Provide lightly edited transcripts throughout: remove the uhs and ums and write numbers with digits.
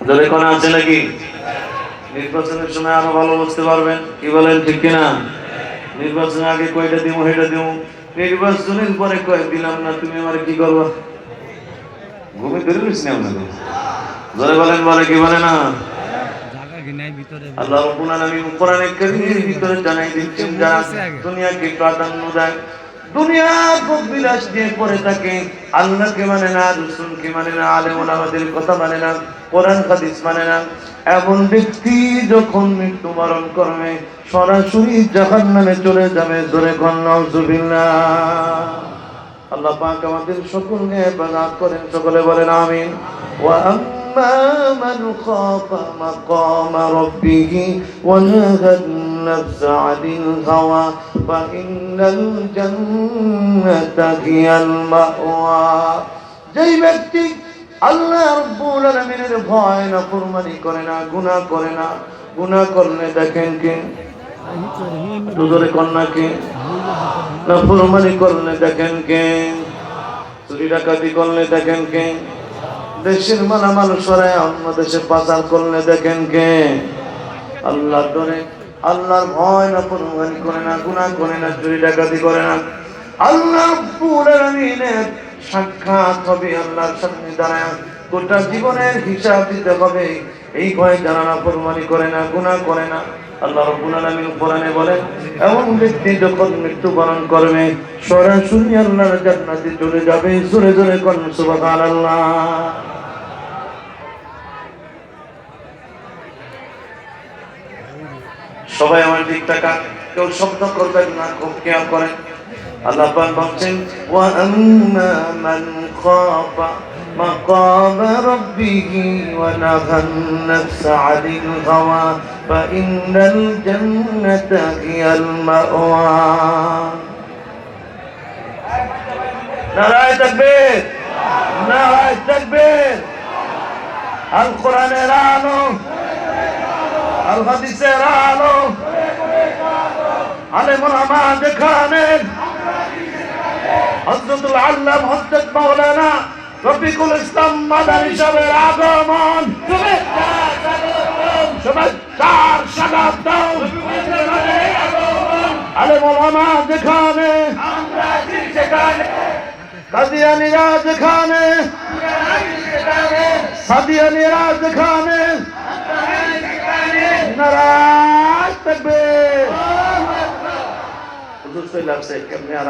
যাদের কোন আছে নাকি? নির্বাচনের সময় আরো ভালো বুঝতে পারবেন। কি বলেন, ঠিক কিনা? নির্বাচনের আগে কয়টা দিব হেটা দিব, নির্বাচনের পরে কয় দিলাম না, তুমি আমার কি করবা? ঘুমে ধরে নিস না আপনাদের। যারা বলেন বলে কি বলে না? আল্লাহ রাব্বুল আলামিন কোরআনে কারীমের ভিতরে জানাই দিচ্ছেন, যারা দুনিয়াকে প্রাধান্য দেয়, দুনিয়ার বিলাস দিয়ে পড়ে থাকে, আল্লাহকে মানে না, রাসূলকে মানে না, আলেম ওলামাদের কথা মানে না, কোরআন হাদিস মানে না, এমন ব্যক্তি যখন মৃত্যুবরণ করবে সরাসরি জাহান্নামে চলে যাবে। জোরে কোন নাউজুবিল্লাহ। আল্লাহ পাক আমাদের সকলকে হেফাজত করেন, সকলে বলেন আমিন। ওয়া আম্মা মান খাফা মাকাম রাব্বিহি ওয়া নাহান নাফসা আনিল হাওয়া ফা ইন্নাল জান্নাতা হিয়াল মাওয়া। যেই ব্যক্তি আল্লাহ রাব্বুল আলামিনের ভয় না ফরমানি করে না, গুনাহ করে না, গুনাহ করলে দেখেন কে? দুজরে কন্যাকে না ফরমানি করলে দেখেন কে? চুরি ডাকাতি করলে দেখেন কে? দেশের মালামাল সরায় অন্য দেশে পাচার করলে দেখেন কে? আল্লাহর ডরে, আল্লাহর ভয় না ফরমানি করে না, গুনাহ করে না, চুরি ডাকাতি করে না, আল্লাহ রাব্বুল আলামিনের সাক্ষাৎ হবে, আল্লাহর সামনে দাঁড়ায় গোটা জীবনের হিসাব দিতে হবে। এই ভয় যারা না ফরমানি করে না, গুনাহ করে না, আল্লাহ রাব্বুল আলামিন কোরআনে বলেন এমন ব্যক্তি যখন মৃত্যুবরণ করবে সরাসরি আল্লাহর জান্নাতে চলে যাবে। জোরে জোরে কোন সুবহানাল্লাহ। সবাই আমার দিক তাকান, কেউ শব্দ করবেন না, খুব খেয়াল করেন। আল্লাহ পাক বলছেন ওয়া আম্মা মান খাফা মাকাম রাব্বিহি ওয়া নাহান নাফসা আনিল হাওয়া ফা ইন্নাল জান্নাতা হিয়াল মাওয়া। নারায়ে তাকবীর, নারায়ে তাকবীর। আল কোরআনের আলো, আল হাদিসের আলো, আলেম ওলামা যেখানে, হযরতুল আল্লাম হযরত মাওলানা রফিকুল ইসলাম মাদানী সাহেবের আগমন, শুভেচ্ছার স্বাগত। আলেম ওলামা যেখানে, কাদিয়ানীরা যেখানে, সাদিয়ানীরা যেখানে, নারায়ে তাকবীর।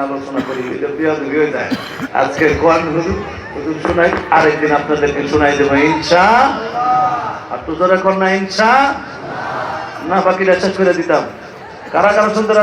আলোচনা করি আজকে শোনাই, আরেকদিন আপনাদেরকে শোনাই দেবো ইনশাআল্লাহ। আর তো যারা কন্যা ইনশাআল্লাহ না, বাকিটা শেষ করে দিতাম। কারা কারা সুন্দর